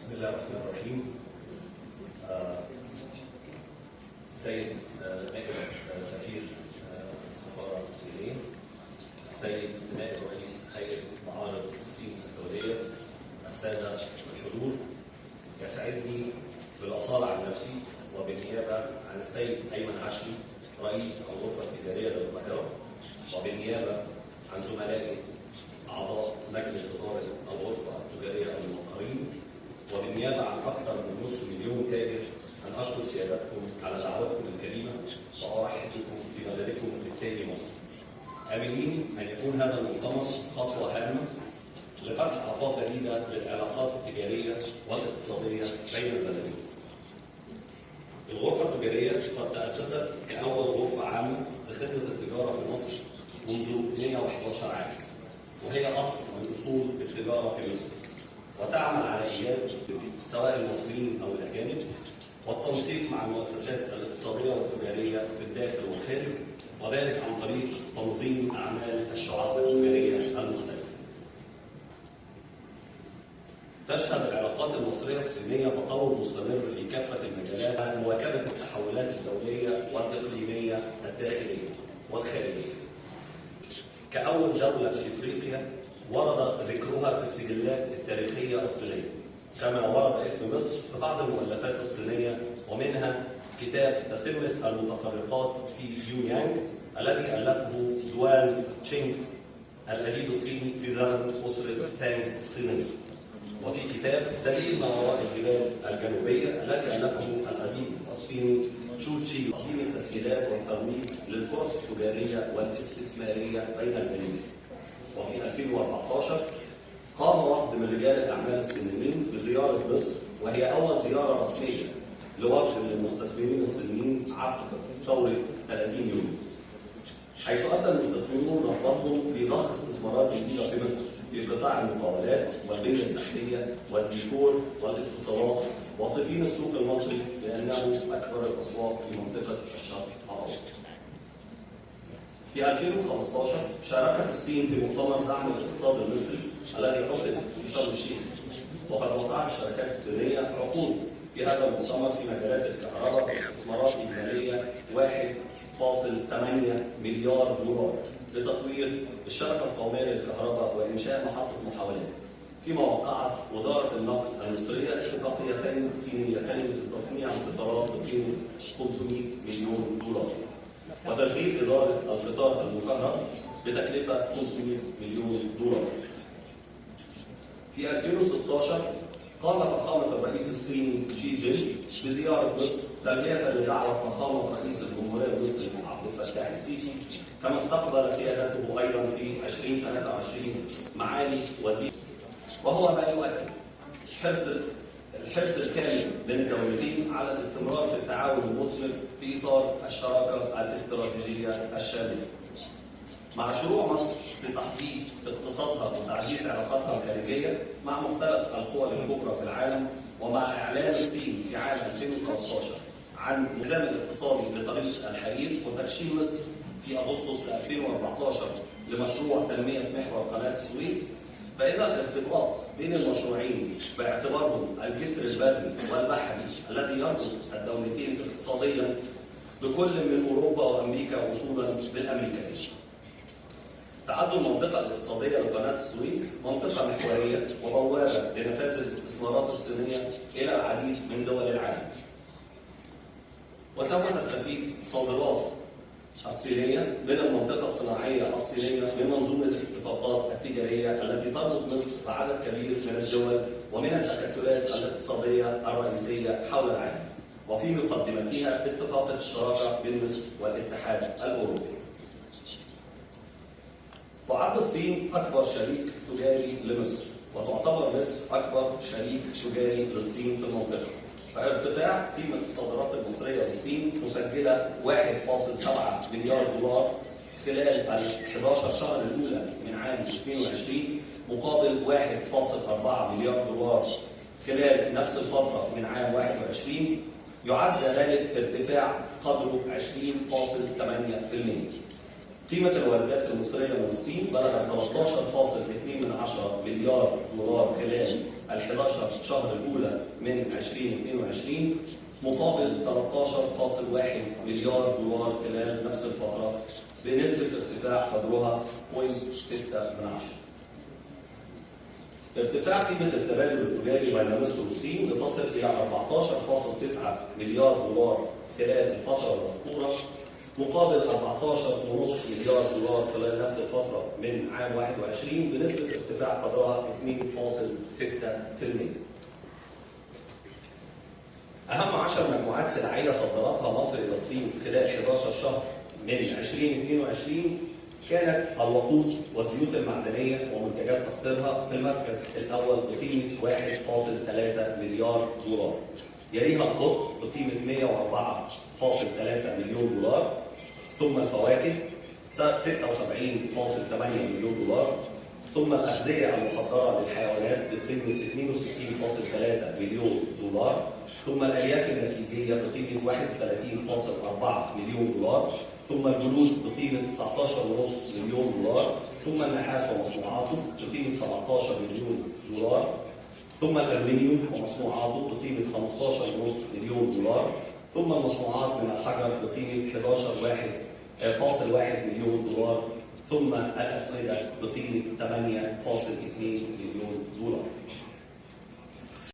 بسم الله الرحمن الرحيم. السيد نائب سفير السفارة الصينية، السيد نائب رئيس هيئة معارض الصين الدولية، السادة الحضور، يسعدني بالأصالة عن نفسي وبالنيابة عن السيد أيمن عشري رئيس الغرفة التجارية للقاهرة، وبالنيابة عن زملائي أعضاء مجلس إدارة الغرفة التجارية المطهرين، وبالنيابة عن أكثر من نصف مليون تاجر، أن أشكر سيادتكم على دعوتكم الكريمة وأرحب بكم في بلدكم الثاني مصر. آملين أن يكون هذا المؤتمر خطوة هامة لفتح آفاق جديدة للعلاقات التجارية والاقتصادية بين البلدين. الغرفة التجارية قد تأسست كأول غرفة عامة لخدمة التجارة في مصر منذ 111 عام، وهي أصل من أصول التجارة في مصر، وتعمل على إيجاد سواء المصريين أو الأجانب والتنسيق مع المؤسسات الاقتصادية والتجارية في الداخل والخارج، وذلك عن طريق تنظيم أعمال الشعاب التجارية المختلفة. تشهد العلاقات المصرية الصينية تطور مستمر في كافة المجالات، مواكبة التحولات الدولية والإقليمية الداخلية والخارجية. كأول دولة في إفريقيا ورد ذكرها في السجلات التاريخية الصينية، كما ورد اسم مصر في بعض المؤلفات الصينية، ومنها كتاب تتمة المتفرقات في يونيانغ الذي ألفه دوان تشينغ الأديب الصيني في زمن أسرة تانغ الصينية، وفي كتاب دليل ما وراء الجبال الجنوبية الذي ألفه الأديب الصيني شو تشي تقديم التسهيلات والترويج للفرص التجارية والاستثمارية بين البلدين. وفي 2014 قام وفد من رجال الأعمال الصينيين بزيارة مصر، وهي أول زيارة رسمية لوفد من المستثمرين الصينيين عقب ثورة 30 يونيو، حيث أدى المستثمرون رغبتهم في ضخ استثمارات جديدة في مصر في قطاع المقاولات والبنية التحتية والديكور والاتصالات، واصفين السوق المصري بأنه أكبر الأسواق في منطقة الشرق الأوسط. في 2015 شاركت الصين في مؤتمر دعم الاقتصاد المصري الذي عقد في شرم الشيخ، وقد وقعت الشركات الصينية عقود في هذا المؤتمر في مجالات الكهرباء باستثمارات إجمالية 1.8 مليار دولار لتطوير الشبكة القومية للكهرباء وإنشاء محطة محاولات، فيما وقعت وزارة النقل المصرية اتفاقيتين صينيتين لتصنيع قطارات بقيمة 500 مليون دولار، وتشغيل إدارة القطار المكهرب بتكلفة 500 مليون دولار. في 2016 قام فخامة الرئيس الصيني شي جين بزيارة مصر تلبية لدعوة فخامة رئيس الجمهورية المصري عبد الفتاح السيسي، كما استقبل سيادته أيضا في 2023 معالي وزير، وهو ما يؤكد الحرص الكامل بين الدولتين على الاستمرار في التعاون المثمر في إطار الشراكة الاستراتيجية الشاملة. مع شروع مصر في تحديث اقتصادها وتعزيز علاقاتها الخارجية مع مختلف القوى الكبرى في العالم، ومع إعلان الصين في عام 2013 عن النظام الاقتصادي بطريق الحرير وتدشين مصر في أغسطس 2014 لمشروع تنمية محور قناة السويس، فإن الارتباط بين المشروعين باعتبارهم الجسر البري والبحري الذي يربط الدولتين اقتصاديا بكل من أوروبا وأمريكا وصولا بالأمريكتين. تعد المنطقة الاقتصادية لقناة السويس منطقة محورية وبوابة لنفاذ الاستثمارات الصينية إلى العديد من دول العالم، وسوف تستفيد صادرات الصينية من المنطقة الصناعية الصينية من منظومة الاتفاقات التجارية التي تربط مصر بعدد كبير من الدول ومن التكتلات الاقتصادية الرئيسية حول العالم، وفي مقدمتها اتفاقية الشراكة بين مصر والاتحاد الأوروبي. تعد الصين أكبر شريك تجاري لمصر، وتعتبر مصر أكبر شريك تجاري للصين في المنطقة، فارتفاع قيمة الصادرات المصرية للصين مسجلة 1.7 مليار دولار خلال ال 11 شهر الأولى من عام 2022 مقابل 1.4 مليار دولار خلال نفس الفترة من عام 2021، يعد ذلك ارتفاع قدره 20.8%. قيمة الواردات المصرية من الصين بلغت 13.2 مليار دولار خلال ال 11 شهر الأولى من 2022 مقابل 13.1 مليار دولار خلال نفس الفترة بنسبة ارتفاع قدرها 0.6. ارتفاع قيمة التبادل التجاري بين مصر والصين لتصل إلى 14.9 مليار دولار خلال الفترة المذكورة مقابل 14.5 مليار دولار خلال نفس الفترة من عام 21 بنسبة ارتفاع قدرها 2.6%. أهم 10 مجموعات سلعية صدرتها مصر إلى الصين خلال 11 شهر من 2022 كانت الوقود والزيوت المعدنية ومنتجات تقطيرها في المركز الأول بقيمة 1.3 مليار دولار. يليها القطن بقيمة 104.3 مليون دولار، ثم الفواكه 76.8 مليون دولار، ثم الأغذية المخدرة للحيوانات بقيمة 62.3 مليون دولار، ثم الألياف النسيجية بقيمة 31.4 مليون دولار، ثم الجلود بقيمة 19.5 مليون دولار، ثم النحاس ومصنوعاته بقيمة 17 مليون دولار، ثم الألمنيوم ومصنوعاته بقيمة 15.5 مليون دولار، ثم المصنوعات من الحجر بقيمة 11.1 مليون دولار، ثم الأسمدة بقيمة 8.2 مليون دولار.